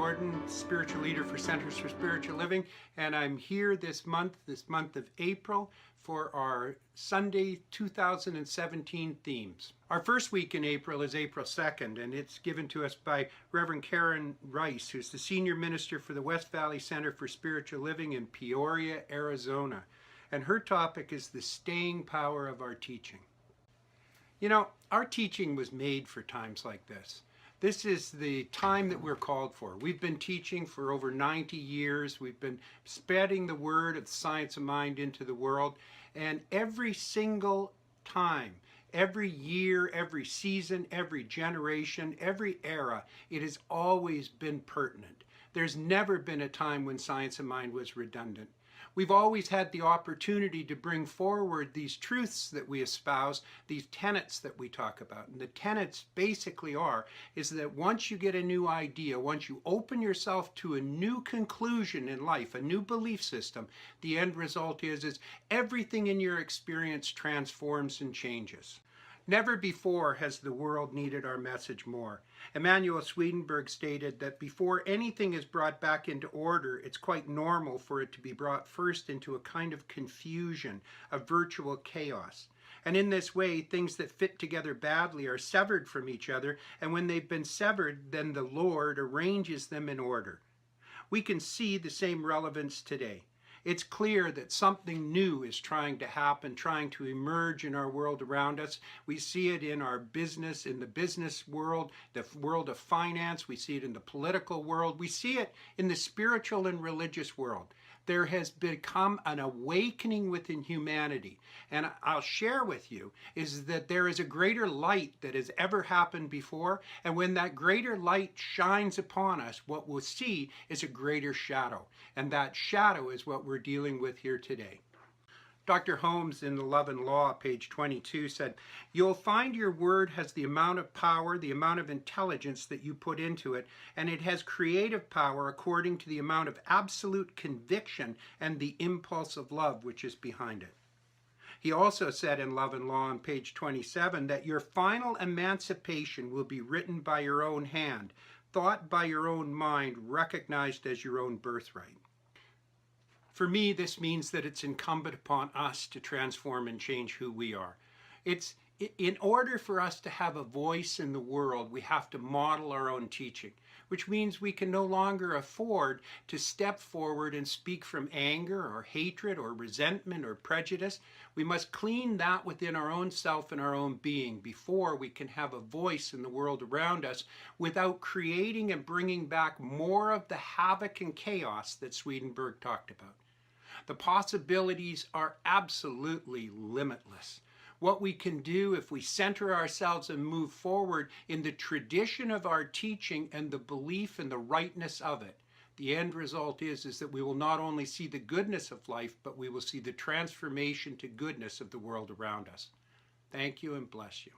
Jordan, spiritual leader for Centers for Spiritual Living, and I'm here this month of April, for our Sunday 2017 themes. Our first week in April is April 2nd, and it's given to us by Reverend Karen Rice, who's the Senior Minister for the West Valley Center for Spiritual Living in Peoria, Arizona. And her topic is the staying power of our teaching. You know, our teaching was made for times like this. This is the time that we're called for. We've been teaching for over 90 years. We've been spreading the word of the science of mind into the world. And every single time, every year, every season, every generation, every era, it has always been pertinent. There's never been a time when science of mind was redundant. We've always had the opportunity to bring forward these truths that we espouse, these tenets that we talk about. And the tenets basically is that once you get a new idea, once you open yourself to a new conclusion in life, a new belief system, the end result is everything in your experience transforms and changes. Never before has the world needed our message more. Emanuel Swedenborg stated that before anything is brought back into order, it's quite normal for it to be brought first into a kind of confusion, a virtual chaos. And in this way, things that fit together badly are severed from each other, and when they've been severed, then the Lord arranges them in order. We can see the same relevance today. It's clear that something new is trying to happen, trying to emerge in our world around us. We see it in our business, in the business world, the world of finance. We see it in the political world. We see it in the spiritual and religious world. There has become an awakening within humanity. And I'll share with you is that there is a greater light that has ever happened before. And when that greater light shines upon us, what we'll see is a greater shadow. And that shadow is what we're dealing with here today. Dr. Holmes in The Love and Law, page 22, said, "You'll find your word has the amount of power, the amount of intelligence that you put into it, and it has creative power according to the amount of absolute conviction and the impulse of love which is behind it." He also said in Love and Law on page 27 that your final emancipation will be written by your own hand, thought by your own mind, recognized as your own birthright. For me, this means that it's incumbent upon us to transform and change who we are. In order for us to have a voice in the world, we have to model our own teaching, which means we can no longer afford to step forward and speak from anger or hatred or resentment or prejudice. We must clean that within our own self and our own being before we can have a voice in the world around us without creating and bringing back more of the havoc and chaos that Swedenborg talked about. The possibilities are absolutely limitless. What we can do if we center ourselves and move forward in the tradition of our teaching and the belief in the rightness of it, the end result is that we will not only see the goodness of life, but we will see the transformation to goodness of the world around us. Thank you and bless you.